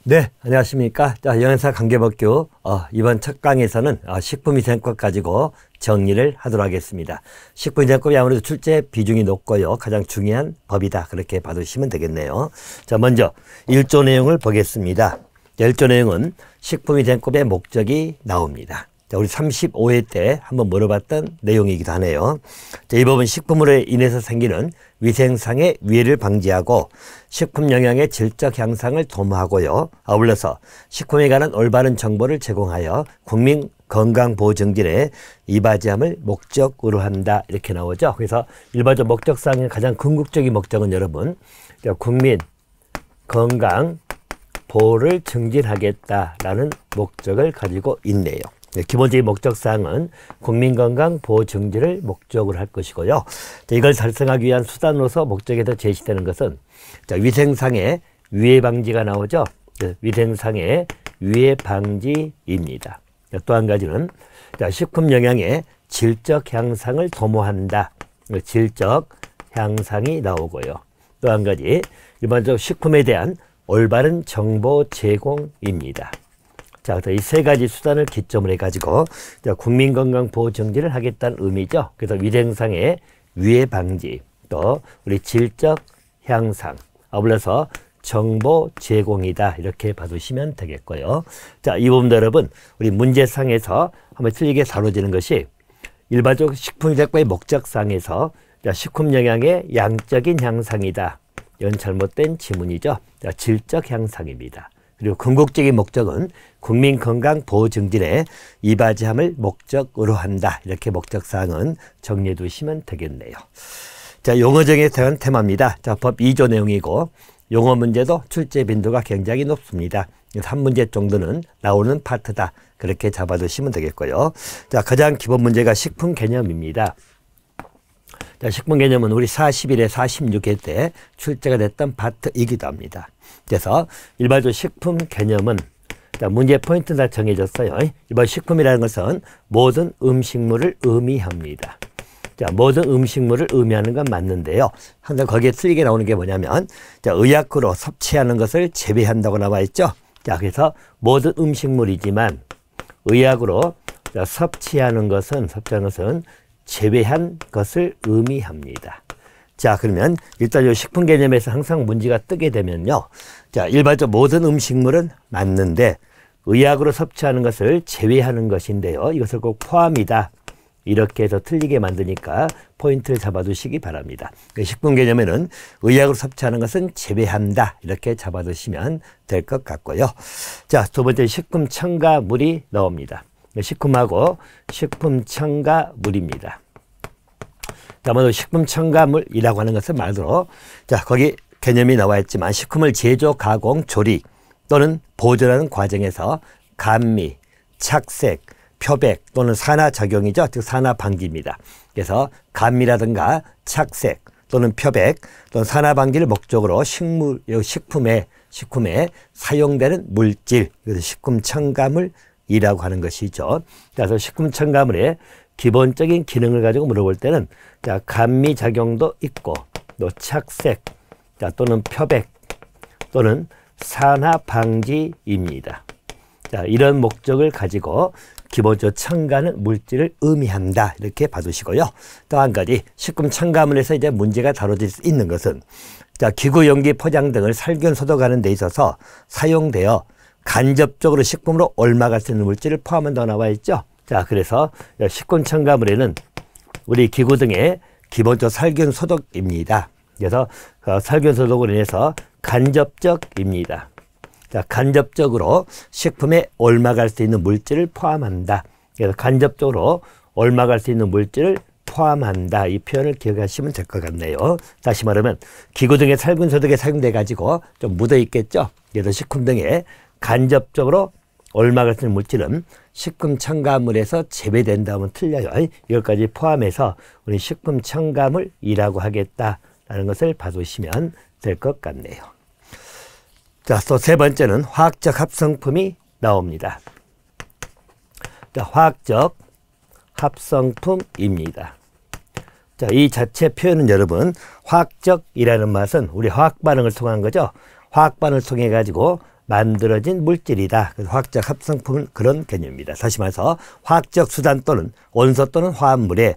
네, 안녕하십니까. 자, 영양사 강계법규 이번 첫 강에서는 식품위생법 가지고 정리를 하도록 하겠습니다. 식품위생법이 아무래도 출제 비중이 높고요. 가장 중요한 법이다. 그렇게 봐두시면 되겠네요. 자, 먼저 1조 내용을 보겠습니다. 1조 내용은 식품위생법의 목적이 나옵니다. 자, 우리 35회 때 한번 물어봤던 내용이기도 하네요. 자, 이 법은 식품으로 인해서 생기는 위생상의 위해를 방지하고 식품 영양의 질적 향상을 도모하고요. 아울러서 식품에 관한 올바른 정보를 제공하여 국민 건강보호 증진에 이바지함을 목적으로 한다. 이렇게 나오죠. 그래서 일반적 목적상의 가장 궁극적인 목적은 여러분, 국민 건강 보호를 증진하겠다라는 목적을 가지고 있네요. 기본적인 목적사항은 국민건강보호 증진을 목적으로 할 것이고요. 이걸 달성하기 위한 수단으로서 목적에서 제시되는 것은 위생상의 위해 방지가 나오죠. 위생상의 위해 방지입니다. 또 한 가지는 식품 영양의 질적 향상을 도모한다. 질적 향상이 나오고요. 또 한 가지 일반적으로 식품에 대한 올바른 정보 제공입니다. 자, 이 세 가지 수단을 기점으로 해가지고 국민건강보호 증진을 하겠다는 의미죠. 그래서 위생상의 위해 방지, 또 우리 질적 향상, 아울러서 정보 제공이다. 이렇게 봐두시면 되겠고요. 자, 이 부분도 여러분, 우리 문제상에서 한번 틀리게 다뤄지는 것이 일반적 식품위생법의 목적상에서 식품 영양의 양적인 향상이다. 이건 잘못된 지문이죠. 질적 향상입니다. 그리고 궁극적인 목적은 국민건강보호 증진에 이바지함을 목적으로 한다. 이렇게 목적사항은 정리해 두시면 되겠네요. 자, 용어정에 대한 테마입니다. 자, 법 2조 내용이고 용어 문제도 출제 빈도가 굉장히 높습니다. 한 문제 정도는 나오는 파트다. 그렇게 잡아두시면 되겠고요. 자, 가장 기본 문제가 식품 개념입니다. 자, 식품 개념은 우리 41회, 46회 때 출제가 됐던 파트이기도 합니다. 그래서 일반적으로 식품 개념은 문제 포인트 다 정해졌어요. 이번 식품이라는 것은 모든 음식물을 의미합니다. 자, 모든 음식물을 의미하는 건 맞는데요. 항상 거기에 틀리게 나오는 게 뭐냐면 의약으로 섭취하는 것을 제외한다고 나와 있죠. 자, 그래서 모든 음식물이지만 의약으로 섭취하는 것은 제외한 것을 의미합니다. 자, 그러면 일단 이 식품 개념에서 항상 문제가 뜨게 되면요. 자, 일반적으로 모든 음식물은 맞는데 의약으로 섭취하는 것을 제외하는 것인데요. 이것을 꼭 포함이다. 이렇게 해서 틀리게 만드니까 포인트를 잡아두시기 바랍니다. 식품 개념에는 의약으로 섭취하는 것은 제외한다. 이렇게 잡아두시면 될 것 같고요. 자, 두 번째 식품 첨가물이 나옵니다. 식품하고 식품 첨가물입니다. 자, 먼저 식품 첨가물이라고 하는 것은 말 그대로 자, 거기 개념이 나와 있지만 식품을 제조, 가공, 조리 또는 보존하는 과정에서 감미, 착색, 표백 또는 산화작용이죠. 즉 산화방지입니다. 그래서 감미라든가 착색 또는 표백 또는 산화방지를 목적으로 식품에 사용되는 물질, 그래서 식품 첨가물이라고 하는 것이죠. 그래서 식품 첨가물의 기본적인 기능을 가지고 물어볼 때는 자, 감미 작용도 있고 또 착색 또는 표백 또는 산화 방지입니다. 자, 이런 목적을 가지고 기본적으로 첨가는 물질을 의미한다. 이렇게 봐두시고요. 또 한 가지 식품 첨가물에서 이제 문제가 다뤄질 수 있는 것은 자, 기구, 용기, 포장 등을 살균 소독하는 데 있어서 사용되어 간접적으로 식품으로 옮아갈 수 있는 물질을 포함한다고 나와 있죠. 자, 그래서 식품 첨가물에는 우리 기구 등의 기본적 살균 소독입니다. 그래서 살균 소독으로 인해서 간접적입니다. 자, 간접적으로 식품에 옮아갈 수 있는 물질을 포함한다. 그래서 간접적으로 옮아갈 수 있는 물질을 포함한다. 이 표현을 기억하시면 될 것 같네요. 다시 말하면 기구 등의 살균 소독에 사용돼 가지고 좀 묻어 있겠죠. 그래서 식품 등에 간접적으로 옮아갈 수 있는 물질은 식품 첨가물에서 제외된다면 틀려요. 이것까지 포함해서 우리 식품 첨가물이라고 하겠다라는 것을 봐두시면 될 것 같네요. 자, 또 세 번째는 화학적 합성품이 나옵니다. 자, 화학적 합성품입니다. 자, 이 자체 표현은 여러분, 화학적이라는 맛은 우리 화학 반응을 통한 거죠. 화학 반응을 통해 가지고 만들어진 물질이다. 그래서 화학적 합성품은 그런 개념입니다. 다시 말해서 화학적 수단 또는 원소 또는 화합물의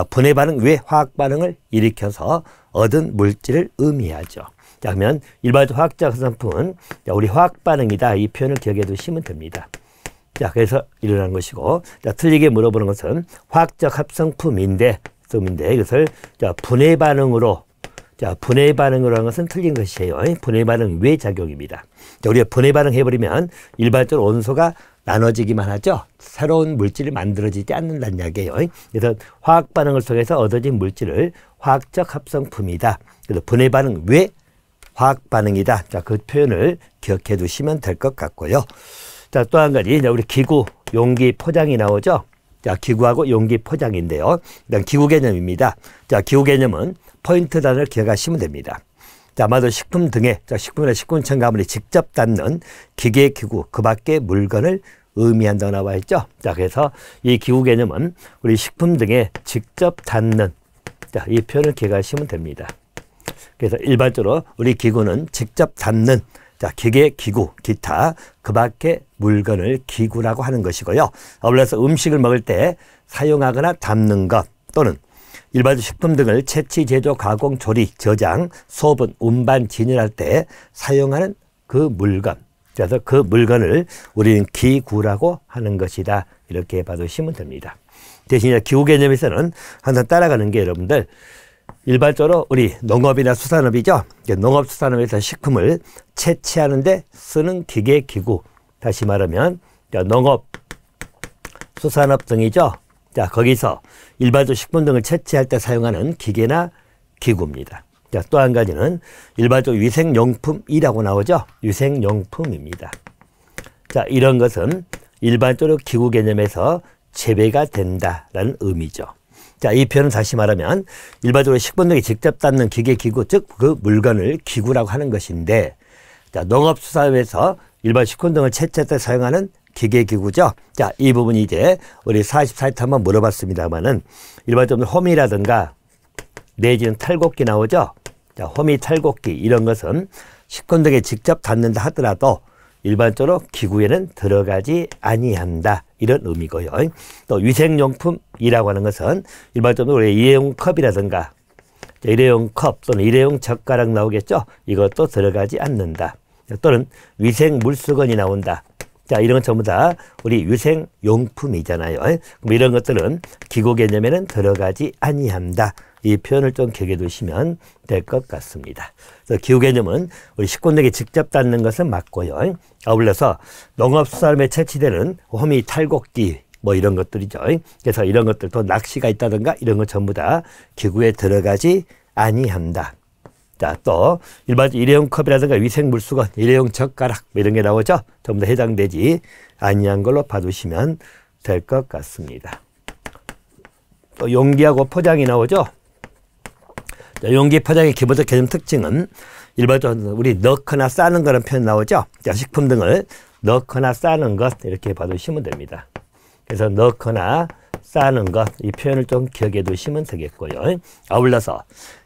분해 반응 외 화학 반응을 일으켜서 얻은 물질을 의미하죠. 자, 그러면 일반적 화학적 합성품은 우리 화학 반응이다. 이 표현을 기억해 두시면 됩니다. 자, 그래서 일어난 것이고, 자, 틀리게 물어보는 것은 화학적 합성품인데 이것을 분해 반응으로, 분해 반응으로 하는 것은 틀린 것이에요. 분해 반응 외 작용입니다. 자, 우리가 분해 반응 해버리면 일반적으로 원소가 나눠지기만 하죠. 새로운 물질이 만들어지지 않는다는 이야기예요. 그래서 화학 반응을 통해서 얻어진 물질을 화학적 합성품이다. 그래서 분해 반응 외 화학 반응이다. 자, 그 표현을 기억해 두시면 될 것 같고요. 자, 또 한 가지, 우리 기구, 용기, 포장이 나오죠. 자, 기구하고 용기, 포장인데요. 일단 기구 개념입니다. 자, 기구 개념은 포인트 단어를 기억하시면 됩니다. 자, 아마도 식품 등에, 식품이나 식품 첨가물이 직접 닿는 기계, 기구, 그 밖의 물건을 의미한다고 나와 있죠. 자, 그래서 이 기구 개념은 우리 식품 등에 직접 닿는, 자, 이 표현을 기억하시면 됩니다. 그래서 일반적으로 우리 기구는 직접 닿는, 자, 기계, 기구, 기타, 그 밖의 물건을 기구라고 하는 것이고요. 아울러서 음식을 먹을 때 사용하거나 담는 것 또는 일반적 식품 등을 채취, 제조, 가공, 조리, 저장, 소분, 운반, 진열할 때 사용하는 그 물건. 그래서 그 물건을 우리는 기구라고 하는 것이다. 이렇게 봐두시면 됩니다. 대신 기구 개념에서는 항상 따라가는 게 여러분들 일반적으로 우리 농업이나 수산업이죠. 농업수산업에서 식품을 채취하는 데 쓰는 기계, 기구. 다시 말하면 농업, 수산업 등이죠. 자, 거기서 일반적 식품 등을 채취할 때 사용하는 기계나 기구입니다. 자, 또 한 가지는 일반적 위생용품이라고 나오죠. 위생용품입니다. 자, 이런 것은 일반적으로 기구 개념에서 제외가 된다라는 의미죠. 자, 이 표현은 다시 말하면 일반적으로 식품 등에 직접 닿는 기계, 기구, 즉 그 물건을 기구라고 하는 것인데, 자, 농업수산업에서 일반 식품 등을 채취할 때 사용하는 기계, 기구죠. 자, 이 부분이 이제 우리 44회 한번 물어봤습니다만은 일반적으로 호미라든가 내지는 탈곡기 나오죠. 자, 호미, 탈곡기 이런 것은 식품 등에 직접 닿는다 하더라도 일반적으로 기구에는 들어가지 아니한다. 이런 의미고요. 또 위생용품이라고 하는 것은 일반적으로 우리 일회용 컵이라든가 일회용 컵 또는 일회용 젓가락 나오겠죠. 이것도 들어가지 않는다. 또는 위생 물수건이 나온다. 자, 이런 건 전부 다 우리 위생용품이잖아요. 그럼 이런 것들은 기구 개념에는 들어가지 아니한다. 이 표현을 좀 기억해 두시면 될 것 같습니다. 그래서 기구 개념은 우리 식품 등에 직접 닿는 것은 맞고요. 아울러서 농업수산업에 채취되는 호미, 탈곡기 뭐 이런 것들이죠. 그래서 이런 것들 또 낚시가 있다든가 이런 것 전부 다 기구에 들어가지 아니한다. 자, 또 일반적 일회용 컵이라든가 위생 물수건, 일회용 젓가락 뭐 이런 게 나오죠. 전부 다 해당되지 아니한 걸로 봐두시면 될 것 같습니다. 또 용기하고 포장이 나오죠. 자, 용기 포장의 기본적 개념 특징은 일반적으로 우리 넣거나 싸는 거라는 표현 나오죠. 자, 식품 등을 넣거나 싸는 것 이렇게 봐두시면 됩니다. 그래서 넣거나 싸는 것 이 표현을 좀 기억해 두시면 되겠고요. 아울러서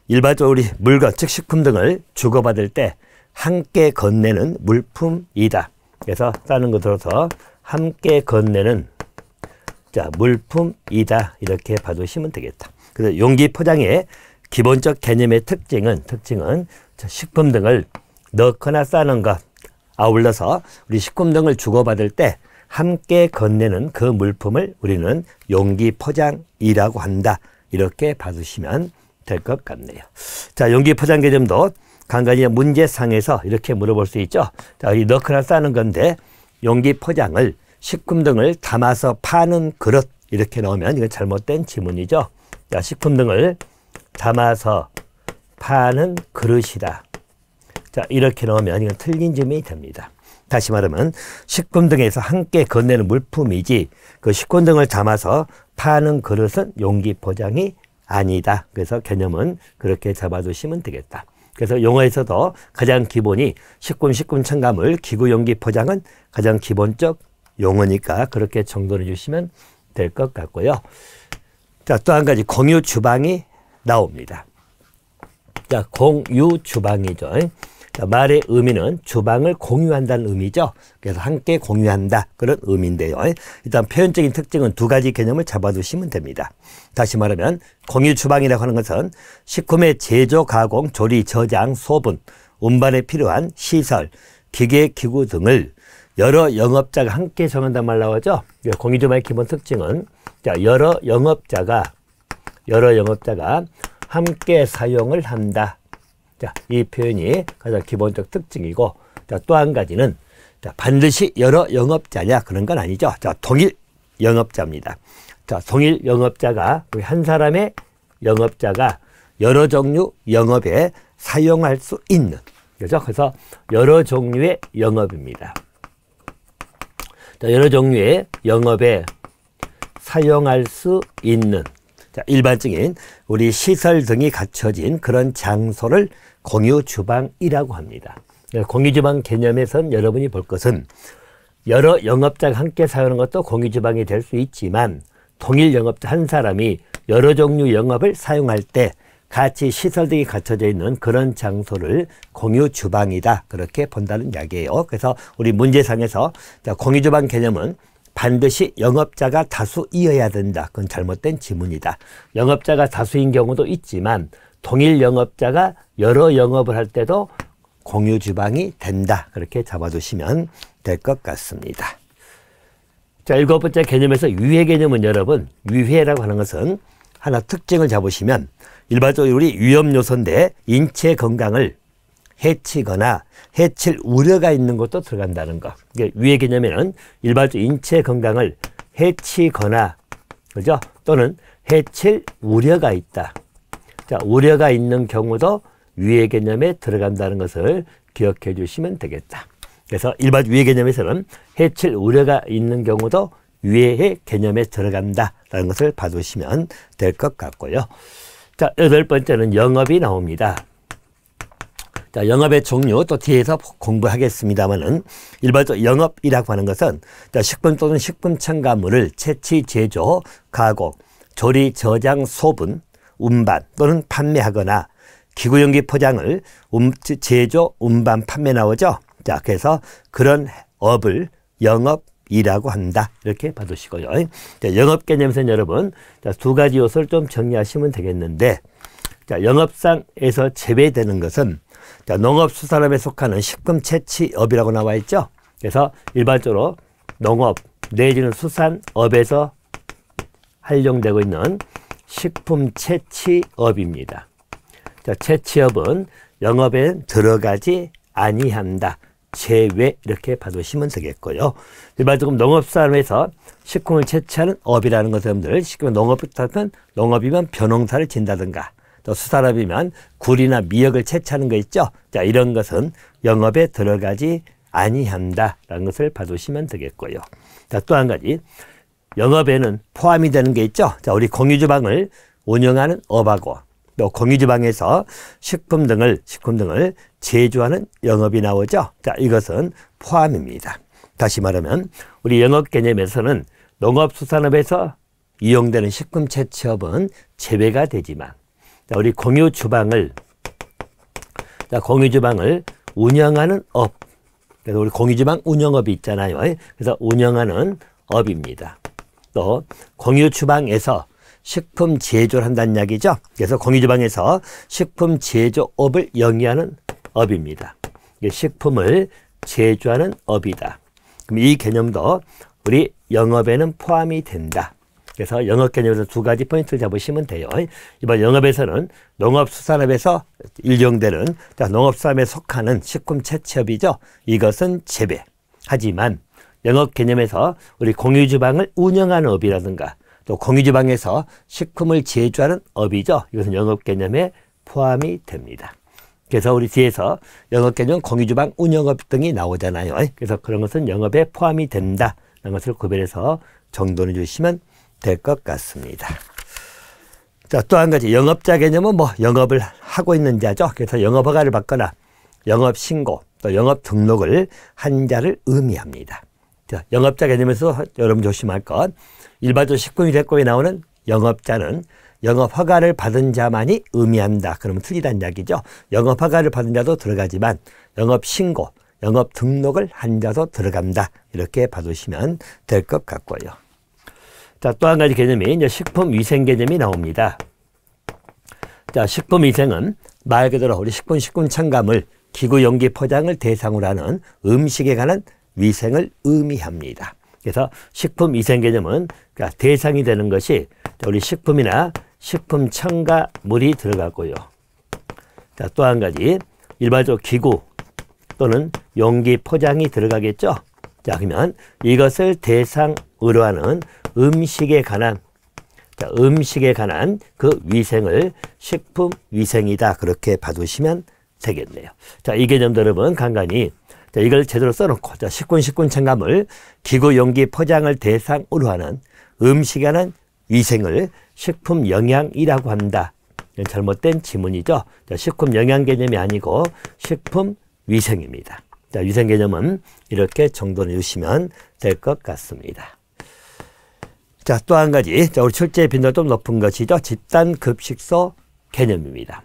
일반적으로 우리 물건 즉 식품 등을 주고받을 때 함께 건네는 물품이다. 그래서 싸는 거 들어서 함께 건네는 자, 물품이다. 이렇게 봐두시면 되겠다. 그래서 용기 포장의 기본적 개념의 특징은 식품 등을 넣거나 싸는 것, 아울러서 우리 식품 등을 주고받을 때 함께 건네는 그 물품을 우리는 용기 포장이라고 한다. 이렇게 봐주시면 될 것 같네요. 자, 용기 포장 개념도 간간히 문제상에서 이렇게 물어볼 수 있죠. 자, 이 넣거나 싸는 건데 용기 포장을 식품 등을 담아서 파는 그릇 이렇게 나오면 이건 잘못된 지문이죠. 자, 식품 등을 담아서 파는 그릇이다. 자, 이렇게 나오면 이건 틀린 점이 됩니다. 다시 말하면 식품 등에서 함께 건네는 물품이지 그 식품 등을 담아서 파는 그릇은 용기 포장이 아니다. 그래서 개념은 그렇게 잡아두시면 되겠다. 그래서 용어에서도 가장 기본이 식품 첨가물, 기구, 용기 포장은 가장 기본적 용어니까 그렇게 정돈해 주시면 될 것 같고요. 자, 또 한 가지 공유 주방이 나옵니다. 자, 공유 주방이죠. 자, 말의 의미는 주방을 공유한다는 의미죠. 그래서 함께 공유한다 그런 의미인데요. 일단 표현적인 특징은 두 가지 개념을 잡아두시면 됩니다. 다시 말하면 공유 주방이라고 하는 것은 식품의 제조, 가공, 조리, 저장, 소분, 운반에 필요한 시설, 기계, 기구 등을 여러 영업자가 함께 정한단 말 나오죠. 공유 주방의 기본 특징은 자, 여러 영업자가 함께 사용을 한다. 자, 이 표현이 가장 기본적 특징이고, 자, 또 한 가지는 자, 반드시 여러 영업자냐 그런 건 아니죠. 자, 동일 영업자입니다. 자, 동일 영업자가 한 사람의 영업자가 여러 종류 영업에 사용할 수 있는, 그죠? 그래서 여러 종류의 영업입니다. 자, 여러 종류의 영업에 사용할 수 있는, 자, 일반적인 우리 시설 등이 갖춰진 그런 장소를 공유 주방이라고 합니다. 공유 주방 개념에선 여러분이 볼 것은 여러 영업자가 함께 사용하는 것도 공유 주방이 될 수 있지만 동일 영업자 한 사람이 여러 종류 영업을 사용할 때 같이 시설 등이 갖춰져 있는 그런 장소를 공유 주방이다 그렇게 본다는 이야기예요. 그래서 우리 문제상에서 공유 주방 개념은 반드시 영업자가 다수이어야 된다. 그건 잘못된 지문이다. 영업자가 다수인 경우도 있지만 동일 영업자가 여러 영업을 할 때도 공유 주방이 된다. 그렇게 잡아두시면 될 것 같습니다. 자, 7번째 개념에서 유해 개념은 여러분, 유해라고 하는 것은 하나 특징을 잡으시면 일반적으로 우리 위험 요소인데 인체 건강을 해치거나 해칠 우려가 있는 것도 들어간다는 것. 위의 개념에는 일반적으로 인체 건강을 해치거나, 그죠? 또는 해칠 우려가 있다. 자, 우려가 있는 경우도 위의 개념에 들어간다는 것을 기억해 주시면 되겠다. 그래서 일반 위의 개념에서는 해칠 우려가 있는 경우도 위의 개념에 들어간다라는 것을 봐두시면 될 것 같고요. 자, 8번째는 영업이 나옵니다. 자, 영업의 종류 또 뒤에서 공부하겠습니다만은 일반적으로 영업이라고 하는 것은 식품 또는 식품 첨가물을 채취, 제조, 가공, 조리, 저장, 소분, 운반 또는 판매하거나 기구용기 포장을 제조, 운반, 판매 나오죠. 자, 그래서 그런 업을 영업이라고 한다. 이렇게 봐두시고요. 자, 영업 개념에서는 여러분 두 가지 요소를 좀 정리하시면 되겠는데, 자, 영업상에서 제외되는 것은 자, 농업수산업에 속하는 식품 채취업이라고 나와 있죠. 그래서 일반적으로 농업 내지는 수산업에서 활용되고 있는 식품 채취업입니다. 자, 채취업은 영업에 들어가지 아니한다. 제외 이렇게 봐두시면 되겠고요. 일반적으로 농업수산업에서 식품을 채취하는 업이라는 것은 여러분들 농업이면 벼농사를 진다든가 또 수산업이면 굴이나 미역을 채취하는 거 있죠. 자, 이런 것은 영업에 들어가지 아니한다라는 것을 봐두시면 되겠고요. 자, 또 한 가지 영업에는 포함이 되는 게 있죠. 자, 우리 공유주방을 운영하는 업하고 또 공유주방에서 식품 등을 제조하는 영업이 나오죠. 자, 이것은 포함입니다. 다시 말하면 우리 영업 개념에서는 농업수산업에서 이용되는 식품 채취업은 제외가 되지만 자, 우리 공유주방을 운영하는 업. 그래서 우리 공유주방 운영업이 있잖아요. 그래서 운영하는 업입니다. 또 공유주방에서 식품 제조를 한다는 이야기죠. 그래서 공유주방에서 식품 제조업을 영위하는 업입니다. 이게 식품을 제조하는 업이다. 그럼 이 개념도 우리 영업에는 포함이 된다. 그래서 영업 개념에서 두 가지 포인트를 잡으시면 돼요. 이번 영업에서는 농업수산업에서 일용되는 농업수산업에 속하는 식품 채취업이죠. 이것은 제외. 하지만 영업 개념에서 우리 공유주방을 운영하는 업이라든가 또 공유주방에서 식품을 제조하는 업이죠. 이것은 영업 개념에 포함이 됩니다. 그래서 우리 뒤에서 영업 개념 공유주방 운영업 등이 나오잖아요. 그래서 그런 것은 영업에 포함이 된다는 것을 구별해서 정돈해 주시면 될 것 같습니다. 자, 또 한 가지 영업자 개념은 영업을 하고 있는 자죠. 그래서 영업허가를 받거나 영업신고 또 영업 등록을 한 자를 의미합니다. 자, 영업자 개념에서 여러분 조심할 것 일반적으로 식품유대법에 나오는 영업자는 영업 허가를 받은 자만이 의미한다. 그러면 틀리다는 이야기죠. 영업 허가를 받은 자도 들어가지만 영업 신고, 영업 등록을 한 자도 들어간다. 이렇게 봐두시면 될 것 같고요. 자, 또 한 가지 개념이 이제 식품위생 개념이 나옵니다. 자, 식품위생은 말 그대로 우리 식품 첨가물, 기구, 용기, 포장을 대상으로 하는 음식에 관한 위생을 의미합니다. 그래서 식품위생 개념은 그러니까 대상이 되는 것이 우리 식품이나 식품 첨가물이 들어가고요. 자, 또 한 가지 일반적으로 기구 또는 용기, 포장이 들어가겠죠. 자, 그러면 이것을 대상으로 하는 음식에 관한 그 위생을 식품위생이다. 그렇게 봐두시면 되겠네요. 자, 이 개념도 여러분 간간히 자, 이걸 제대로 써놓고 자, 식품 첨가물, 기구, 용기, 포장을 대상으로 하는 음식에 관한 위생을 식품 영양이라고 한다. 잘못된 지문이죠. 자, 식품 영양 개념이 아니고 식품 위생입니다. 자, 위생 개념은 이렇게 정돈해 주시면 될 것 같습니다. 자, 또 한 가지. 자, 우리 출제 빈도가 좀 높은 것이죠. 집단급식소 개념입니다.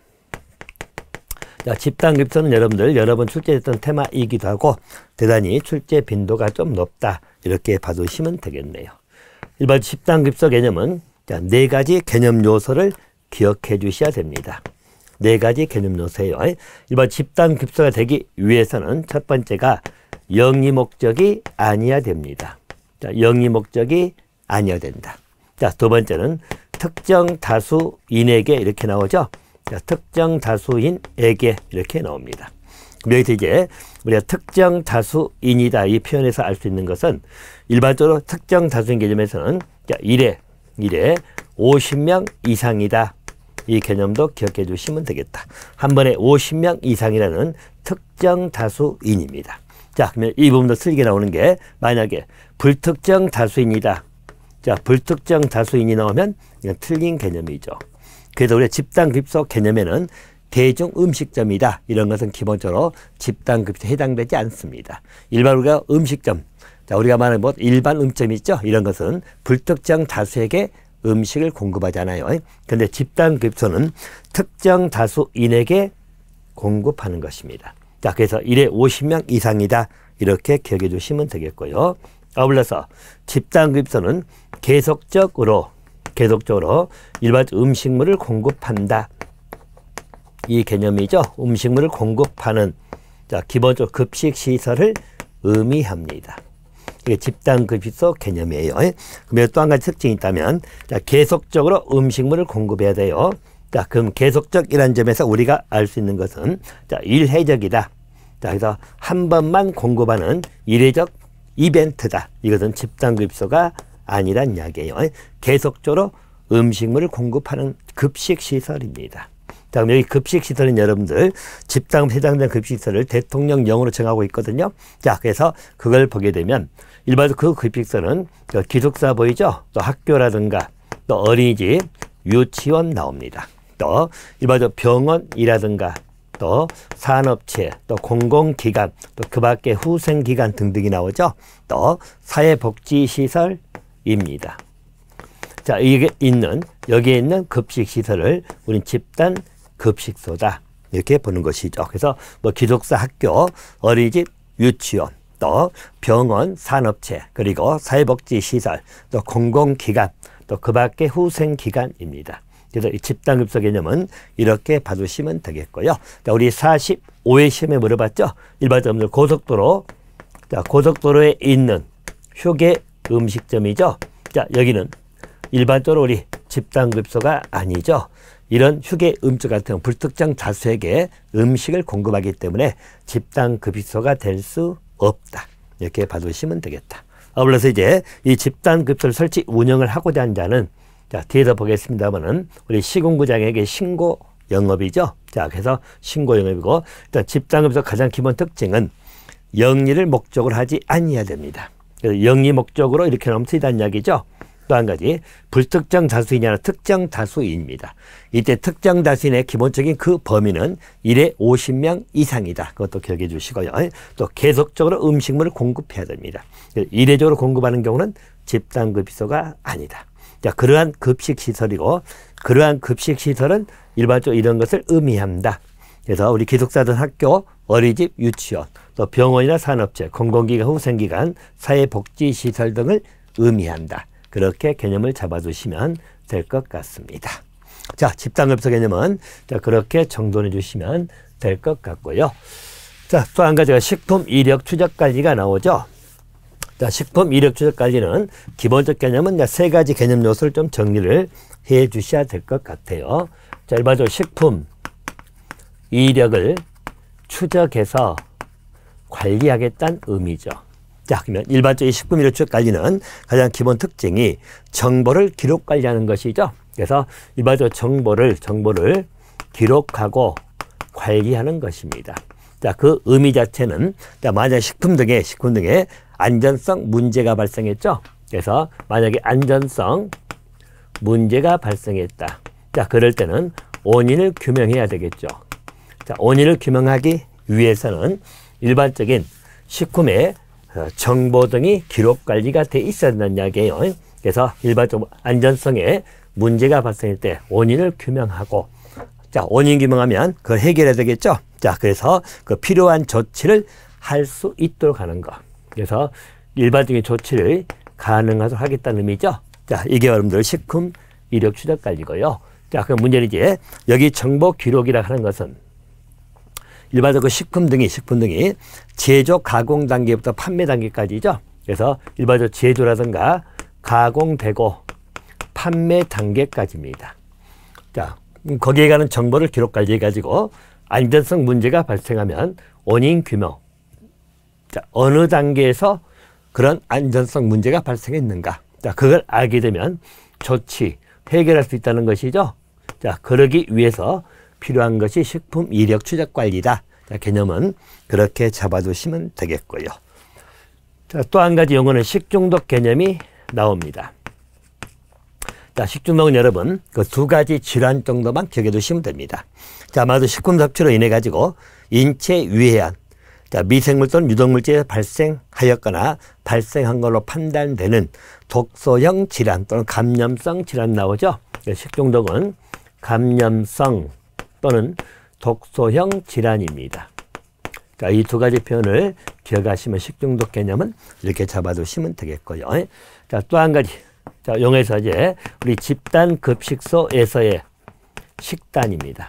자, 집단급식소는 여러분들 여러 번 출제했던 테마이기도 하고 대단히 출제 빈도가 좀 높다. 이렇게 봐두시면 되겠네요. 일반 집단급식소 개념은 자, 4가지 개념 요소를 기억해 주셔야 됩니다. 4가지 개념 요소예요. 일반 집단급식소가 되기 위해서는 첫 번째가 영위 목적이 아니어야 됩니다. 자, 영위 목적이 아니어야 된다. 자, 두 번째는 특정 다수인에게 이렇게 나오죠. 자, 특정 다수인에게 이렇게 나옵니다. 여기서 이제 우리가 특정 다수인이다 이 표현에서 알 수 있는 것은 일반적으로 특정 다수인 개념에서는 자, 1회 50명 이상이다. 이 개념도 기억해 주시면 되겠다. 한 번에 50명 이상이라는 특정 다수인입니다. 자, 그러면 이 부분도 틀리게 나오는 게 만약에 불특정 다수인이다. 자, 불특정 다수인이 나오면 이건 틀린 개념이죠. 그래서 우리 집단급식소 개념에는 대중음식점이다. 이런 것은 기본적으로 집단급식소에 해당되지 않습니다. 일반 우리가 음식점, 자, 우리가 말하는 뭐 일반 음점이 있죠. 이런 것은 불특정 다수에게 음식을 공급하잖아요. 그런데 집단급식소는 특정 다수인에게 공급하는 것입니다. 자, 그래서 1회 50명 이상이다. 이렇게 기억해 주시면 되겠고요. 아울러서 집단급식소는 계속적으로 일반 음식물을 공급한다. 이 개념이죠. 음식물을 공급하는 자, 기본적으로 급식시설을 의미합니다. 이게 집단급식소 개념이에요. 그러면 또 한 가지 특징이 있다면 자, 계속적으로 음식물을 공급해야 돼요. 자, 그럼 계속적이라는 점에서 우리가 알 수 있는 것은 자, 일회적이다. 자, 그래서 한 번만 공급하는 일회적 이벤트다. 이것은 집단급식소가 아니란 이야기예요. 계속적으로 음식물을 공급하는 급식시설입니다. 자, 그럼 여기 급식시설은 여러분들 집단 해당되는 급식시설을 대통령령으로 정하고 있거든요. 자, 그래서 그걸 보게 되면 일반적으로 그 급식시설은 기숙사 보이죠? 또 학교라든가 또 어린이집, 유치원 나옵니다. 또 일반적으로 병원이라든가 또 산업체, 또 공공기관, 또 그 밖에 후생기관 등등이 나오죠. 또 사회복지시설입니다. 자, 여기에 있는 급식시설을 우린 집단급식소다. 이렇게 보는 것이죠. 그래서 뭐 기숙사, 학교, 어린이집, 유치원, 또 병원, 산업체, 그리고 사회복지시설, 또 공공기관, 또 그 밖에 후생기관입니다. 그래서 이 집단급식소 개념은 이렇게 봐두시면 되겠고요. 자, 우리 45회 시험에 물어봤죠. 일반적으로 고속도로, 자, 고속도로에 있는 휴게 음식점이죠. 자, 여기는 일반적으로 우리 집단급식소가 아니죠. 이런 휴게 음식 같은 경우 불특정 다수에게 음식을 공급하기 때문에 집단급식소가 될 수 없다. 이렇게 봐두시면 되겠다. 아울러서 이제 이 집단급식소를 설치 운영을 하고자 하는 자는 자, 뒤에서 보겠습니다만은 우리 시군구장에게 신고 영업이죠. 자, 그래서 신고 영업이고 일단 집단급식소 가장 기본 특징은 영리를 목적으로 하지 아니해야 됩니다. 그래서 영리 목적으로 이렇게 하면 틀리다는 이야기죠. 또 한 가지 불특정 다수인이 아니라 특정 다수인입니다. 이때 특정 다수인의 기본적인 그 범위는 1회 50명 이상이다. 그것도 기억해 주시고요. 또 계속적으로 음식물을 공급해야 됩니다. 이례적으로 공급하는 경우는 집단급식소가 아니다. 자, 그러한 급식시설이고 그러한 급식시설은 일반적으로 이런 것을 의미합니다. 그래서 우리 기숙사든 학교, 어린이집, 유치원, 또 병원이나 산업체, 공공기관, 후생기관, 사회복지시설 등을 의미한다. 그렇게 개념을 잡아두시면 될 것 같습니다. 자, 집단급식 개념은 자, 그렇게 정돈해 주시면 될 것 같고요. 자, 또 한 가지가 식품 이력 추적 관리가 나오죠. 자, 식품 이력 추적 관리는 기본적 개념은 세 가지 개념 요소를 좀 정리를 해 주셔야 될 것 같아요. 자, 일반적으로 식품 이력을 추적해서 관리하겠다는 의미죠. 자, 그러면 일반적인 식품 이력 추적 관리는 가장 기본 특징이 정보를 기록 관리하는 것이죠. 그래서 일반적으로 정보를 기록하고 관리하는 것입니다. 자, 그 의미 자체는 자, 만약 식품 등에 안전성 문제가 발생했죠. 그래서 만약에 안전성 문제가 발생했다. 자, 그럴 때는 원인을 규명해야 되겠죠. 자, 원인을 규명하기 위해서는 일반적인 식품의 정보 등이 기록 관리가 돼 있어야 된다는 이야기예요. 그래서 일반적으로 안전성에 문제가 발생할 때 원인을 규명하고, 자, 원인 규명하면 그걸 해결해야 되겠죠. 자, 그래서 그 필요한 조치를 할 수 있도록 하는 것. 그래서 일반적인 조치를 가능하도록 하겠다는 의미죠. 자, 이게 여러분들 식품 이력 추적 관리고요. 자, 그럼 문제는 이제 여기 정보 기록이라 하는 것은 일반적으로 식품 등이 제조 가공 단계부터 판매 단계까지죠. 그래서 일반적으로 제조라든가 가공되고 판매 단계까지입니다. 자, 거기에 관한 정보를 기록 관리해 가지고 안전성 문제가 발생하면 원인 규명. 자, 어느 단계에서 그런 안전성 문제가 발생했는가. 자, 그걸 알게 되면 조치, 해결할 수 있다는 것이죠. 자, 그러기 위해서 필요한 것이 식품 이력 추적 관리다. 자, 개념은 그렇게 잡아두시면 되겠고요. 자, 또 한 가지 용어는 식중독 개념이 나옵니다. 자, 식중독은 여러분 그 두 가지 질환 정도만 기억해 두시면 됩니다. 자, 아마도 식품 섭취로 인해 가지고 인체 위해한 자, 미생물 또는 유독물질이 발생하였거나 발생한 걸로 판단되는 독소형 질환 또는 감염성 질환 나오죠. 식중독은 감염성 또는 독소형 질환입니다. 자, 이 두 가지 표현을 기억하시면 식중독 개념은 이렇게 잡아두시면 되겠고요. 자, 또 한 가지. 자, 용어에서 이제 우리 집단 급식소에서의 식단입니다.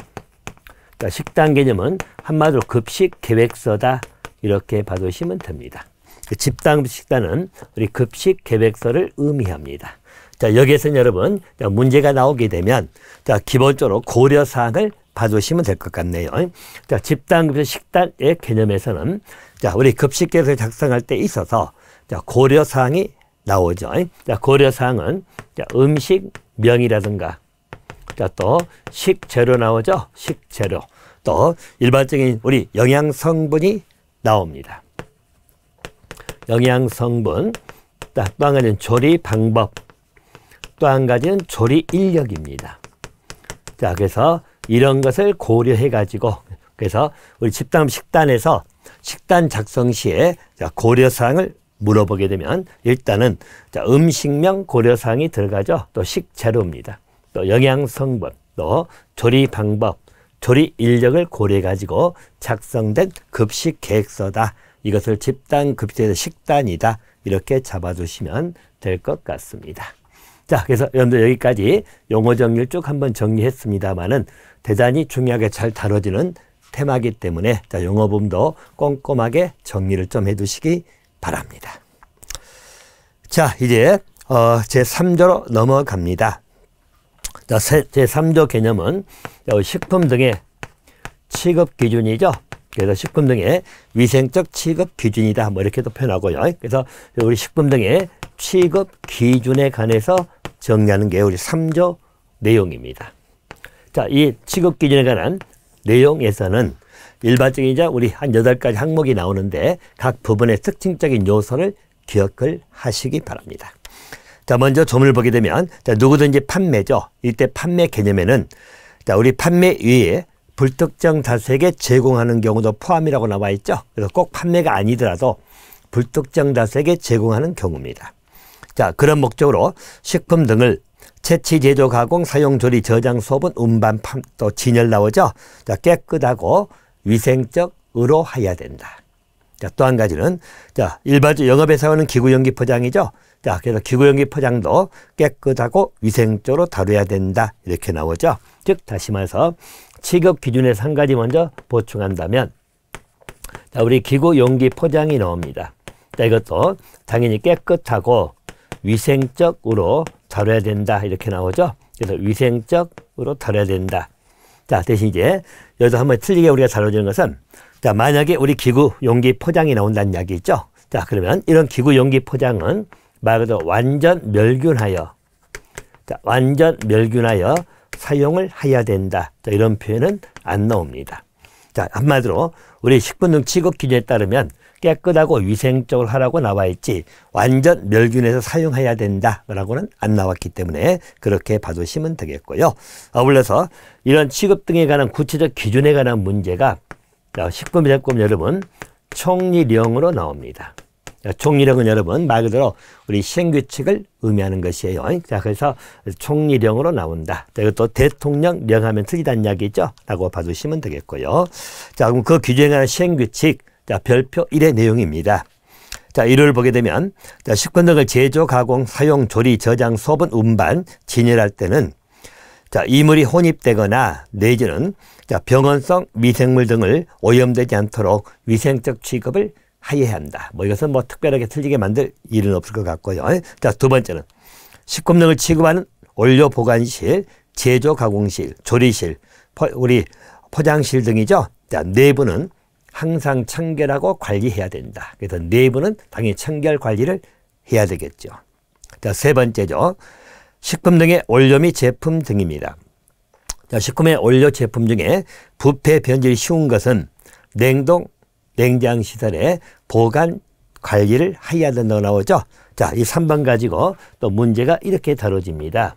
자, 식단 개념은 한마디로 급식 계획서다. 이렇게 봐두시면 됩니다. 그 집단 식단은 우리 급식 계획서를 의미합니다. 자, 여기에서는 여러분 문제가 나오게 되면 자, 기본적으로 고려사항을 봐두시면 될 것 같네요. 자, 집단 식단의 개념에서는 자, 우리 급식 계획을 작성할 때 있어서 자, 고려사항이 나오죠. 자, 고려사항은 자, 음식명이라든가 자, 또 식재료 나오죠. 식재료. 또 일반적인 우리 영양성분이 나옵니다. 영양성분. 또 한 가지는 조리 방법. 또 한 가지는 조리 인력입니다. 자, 그래서 이런 것을 고려해 가지고 그래서 우리 집단 식단에서 식단 작성 시에 자, 고려사항을 물어보게 되면 일단은 자, 음식명 고려사항이 들어가죠. 또 식재료입니다. 또 영양성분, 또 조리 방법, 조리 인력을 고려해 가지고 작성된 급식 계획서다. 이것을 집단 급식에서 식단이다. 이렇게 잡아두시면 될 것 같습니다. 자, 그래서 여러분들 여기까지 용어 정리를 쭉 한번 정리했습니다만은 대단히 중요하게 잘 다뤄지는 테마이기 때문에 자, 용어 부분도 꼼꼼하게 정리를 좀 해두시기 바랍니다. 자, 이제 제3조로 넘어갑니다. 자, 제3조 개념은 식품 등의 취급 기준이죠. 그래서 식품 등의 위생적 취급 기준이다. 뭐 이렇게도 표현하고요. 그래서 우리 식품 등의 취급 기준에 관해서 정리하는 게 우리 3조 내용입니다. 자, 이 취급 기준에 관한 내용에서는 일반적인 이제 우리 한 8가지 항목이 나오는데 각 부분의 특징적인 요소를 기억을 하시기 바랍니다. 자, 먼저 조문을 보게 되면 자, 누구든지 판매죠. 이때 판매 개념에는 자, 우리 판매 위에 불특정 다수에게 제공하는 경우도 포함이라고 나와 있죠. 그래서 꼭 판매가 아니더라도 불특정 다수에게 제공하는 경우입니다. 자, 그런 목적으로 식품 등을 채취, 제조, 가공, 사용, 조리, 저장, 소분, 운반, 또 진열 나오죠. 자, 깨끗하고 위생적으로 해야 된다. 자, 또 한 가지는, 자, 일반적으로 영업에 사용하는 기구용기 포장이죠. 자, 그래서 기구용기 포장도 깨끗하고 위생적으로 다뤄야 된다. 이렇게 나오죠. 즉, 다시 말해서 취급 기준에서 한 가지 먼저 보충한다면, 자, 우리 기구용기 포장이 나옵니다. 자, 이것도 당연히 깨끗하고 위생적으로 다뤄야 된다. 이렇게 나오죠. 그래서 위생적으로 다뤄야 된다. 자, 대신 이제 여기서 한번 틀리게 우리가 다뤄지는 것은, 자, 만약에 우리 기구 용기 포장이 나온다는 이야기 있죠. 자, 그러면 이런 기구 용기 포장은 말 그대로 완전 멸균하여, 자, 완전 멸균하여 사용을 해야 된다. 자, 이런 표현은 안 나옵니다. 자, 한마디로 우리 식품 등 취급 기준에 따르면 깨끗하고 위생적으로 하라고 나와 있지 완전 멸균해서 사용해야 된다라고는 안 나왔기 때문에 그렇게 봐두시면 되겠고요. 아울러서 이런 취급 등에 관한 구체적 기준에 관한 문제가 식품위생법 여러분 총리령으로 나옵니다. 총리령은 여러분 말 그대로 우리 시행규칙을 의미하는 것이에요. 자, 그래서 총리령으로 나온다. 자, 이것도 대통령령 하면 틀리다는 이야기죠. 라고 봐두시면 되겠고요. 자, 그럼 그 규정에 관한 시행규칙, 자, 별표 1의 내용입니다. 자, 1호를 보게 되면, 자, 식품 등을 제조, 가공, 사용, 조리, 저장, 소분, 운반, 진열할 때는, 자, 이물이 혼입되거나 내지는, 자, 병원성 미생물 등을 오염되지 않도록 위생적 취급을 해야 한다. 뭐 이것은 뭐 특별하게 틀리게 만들 일은 없을 것 같고요. 자, 두 번째는 식품 등을 취급하는 원료 보관실, 제조 가공실, 조리실, 우리 포장실 등이죠. 자, 내부는 항상 청결하고 관리해야 된다. 그래서 내부는 당연히 청결 관리를 해야 되겠죠. 자, 세 번째죠. 식품 등의 원료 및 제품 등입니다. 자, 식품의 원료 제품 중에 부패 변질이 쉬운 것은 냉동, 냉장 시설에 보관 관리를 해야 된다고 나오죠. 자, 이 3번 가지고 또 문제가 이렇게 다뤄집니다.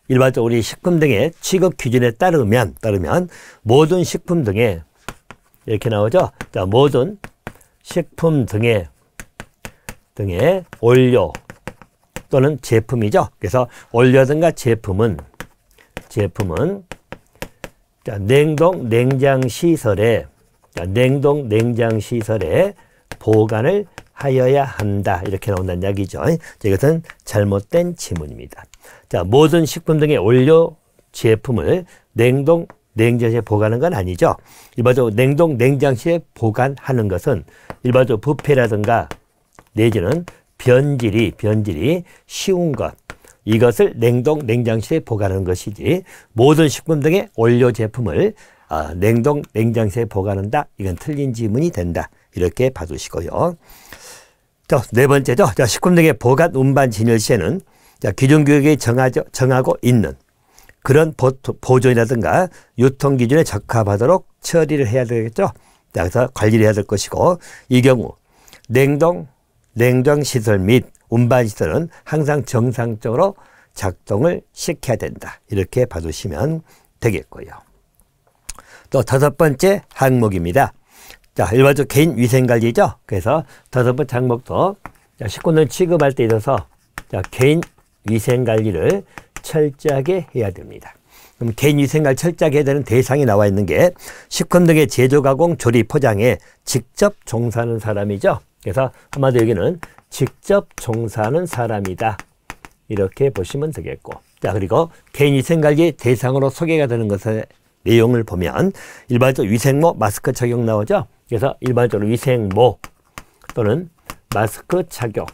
일반적으로 우리 식품 등의 취급 기준에 따르면 모든 식품 등의 이렇게 나오죠. 자, 모든 식품 등의 원료 또는 제품이죠. 그래서 원료든가 제품은 자, 냉동, 냉장 시설에 보관을 하여야 한다. 이렇게 나온다는 이야기죠. 이것은 잘못된 지문입니다. 자, 모든 식품 등의 원료 제품을 냉동, 냉장실에 보관하는 건 아니죠. 일반적으로 냉동, 냉장실에 보관하는 것은 일반적으로 부패라든가 내지는 변질이 쉬운 것, 이것을 냉동, 냉장실에 보관하는 것이지 모든 식품 등의 원료 제품을 냉동, 냉장실에 보관한다. 이건 틀린 지문이 된다. 이렇게 봐두시고요. 자, 네 번째죠. 자, 식품 등의 보관, 운반, 진열 시에는 자, 기존규격이 정하고 있는 그런 보존이라든가 유통 기준에 적합하도록 처리를 해야 되겠죠. 자, 그래서 관리를 해야 될 것이고 이 경우 냉동, 냉장 시설 및 운반 시설은 항상 정상적으로 작동을 시켜야 된다. 이렇게 봐두시면 되겠고요. 또 다섯 번째 항목입니다. 자, 일반적으로 개인 위생관리죠. 그래서 다섯 번째 항목도 식품을 취급할 때 있어서 자, 개인 위생관리를 철저하게 해야 됩니다. 그럼 개인 위생관리 철저하게 해야 되는 대상이 나와 있는 게 식품 등의 제조, 가공, 조리, 포장에 직접 종사하는 사람이죠. 그래서 한마디로 여기는 직접 종사하는 사람이다. 이렇게 보시면 되겠고. 자, 그리고 개인 위생관리 대상으로 소개가 되는 것의 내용을 보면 일반적으로 위생모, 마스크 착용 나오죠. 그래서 일반적으로 위생모 또는 마스크 착용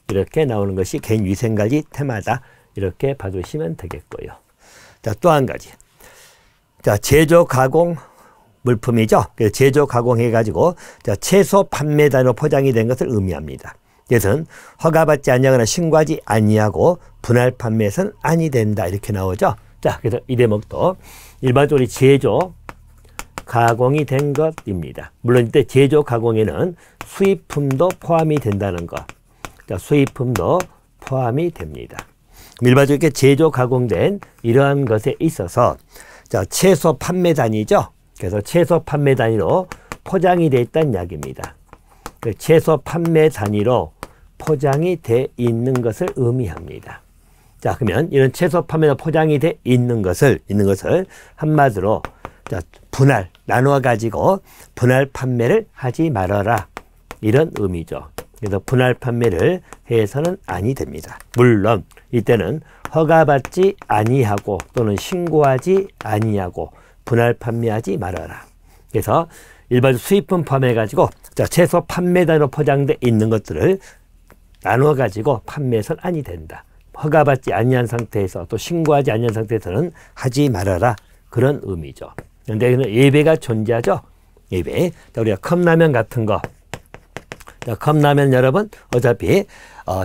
이렇게 나오는 것이 개인 위생관리 테마다. 이렇게 봐주시면 되겠고요. 자, 또 한 가지. 자, 제조 가공 물품이죠. 제조 가공해가지고 채소 판매 단위로 포장이 된 것을 의미합니다. 이것은 허가받지 아니하거나 신고하지 아니하고 분할 판매해서는 아니 된다. 이렇게 나오죠. 자, 그래서 이 대목도 일반적으로 제조 가공이 된 것입니다. 물론 이때 제조 가공에는 수입품도 포함이 된다는 것. 자, 수입품도 포함이 됩니다. 일반적으로 제조 가공된 이러한 것에 있어서 자, 채소 판매 단위죠. 그래서 채소 판매 단위로 포장이 되어 있다는 이야기입니다. 채소 판매 단위로 포장이 되어 있는 것을 의미합니다. 자, 그러면 이런 채소 판매나 포장이 돼 있는 것을 한마디로 자, 나누어 가지고 분할 판매를 하지 말아라. 이런 의미죠. 그래서 분할 판매를 해서는 아니 됩니다. 물론 이때는 허가받지 아니하고 또는 신고하지 아니하고 분할 판매하지 말아라. 그래서 일반 수입품 판매 가지고 자, 채소 판매단으로 포장되어 있는 것들을 나누어 가지고 판매해서는 아니 된다. 허가받지 아니한 상태에서 또 신고하지 아니한 상태에서는 하지 말아라. 그런 의미죠. 그런데 예배가 존재하죠. 예배. 자, 우리가 컵라면 같은 거. 자, 컵라면 여러분 어차피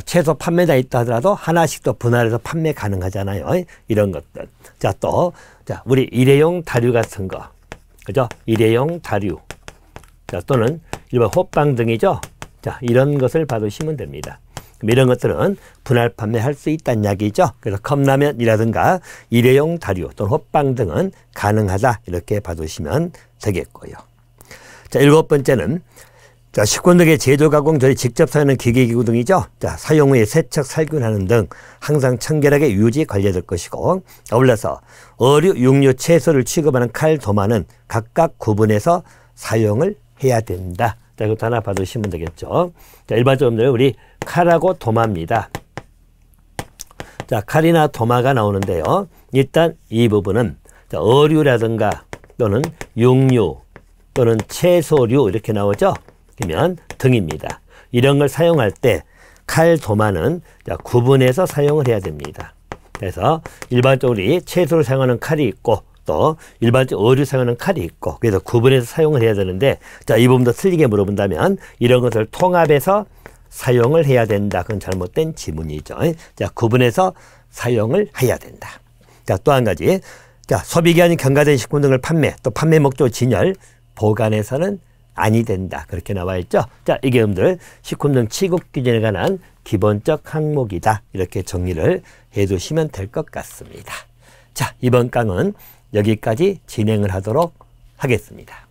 채소 판매다 있다 하더라도 하나씩 더 분할해서 판매 가능하잖아요. 이런 것들. 자, 또 자, 우리 일회용 다류 같은 거. 그죠? 일회용 다류. 자, 또는 일반 호빵 등이죠. 자, 이런 것을 받으시면 됩니다. 이런 것들은 분할 판매할 수 있다는 이야기죠. 그래서 컵라면이라든가 일회용 다류 또는 호빵 등은 가능하다. 이렇게 봐두시면 되겠고요. 자, 7번째는 자, 식품 등의 제조, 가공, 조리, 직접 사용하는 기계기구 등이죠. 자, 사용 후에 세척, 살균하는 등 항상 청결하게 유지 관리될 것이고, 아울러서 어류, 육류, 채소를 취급하는 칼, 도마는 각각 구분해서 사용을 해야 된다. 자, 이것도 하나 봐두시면 되겠죠. 자, 일반적으로 우리 칼하고 도마입니다. 자, 칼이나 도마가 나오는데요. 일단 이 부분은 자, 어류라든가 또는 육류 또는 채소류 이렇게 나오죠. 그러면 등입니다. 이런 걸 사용할 때 칼, 도마는 자, 구분해서 사용을 해야 됩니다. 그래서 일반적으로 채소를 사용하는 칼이 있고 또 일반적으로 어류 사용하는 칼이 있고 그래서 구분해서 사용을 해야 되는데 자, 이 부분도 틀리게 물어본다면 이런 것을 통합해서 사용을 해야 된다. 그건 잘못된 지문이죠. 자, 구분해서 사용을 해야 된다. 자, 또 한 가지. 자, 소비기한이 경과된 식품 등을 판매, 또 판매 목적 진열, 보관해서는 아니 된다. 그렇게 나와 있죠. 자, 이게 여러분들 식품 등 취급 기준에 관한 기본적 항목이다. 이렇게 정리를 해 두시면 될 것 같습니다. 자, 이번 강은 여기까지 진행을 하도록 하겠습니다.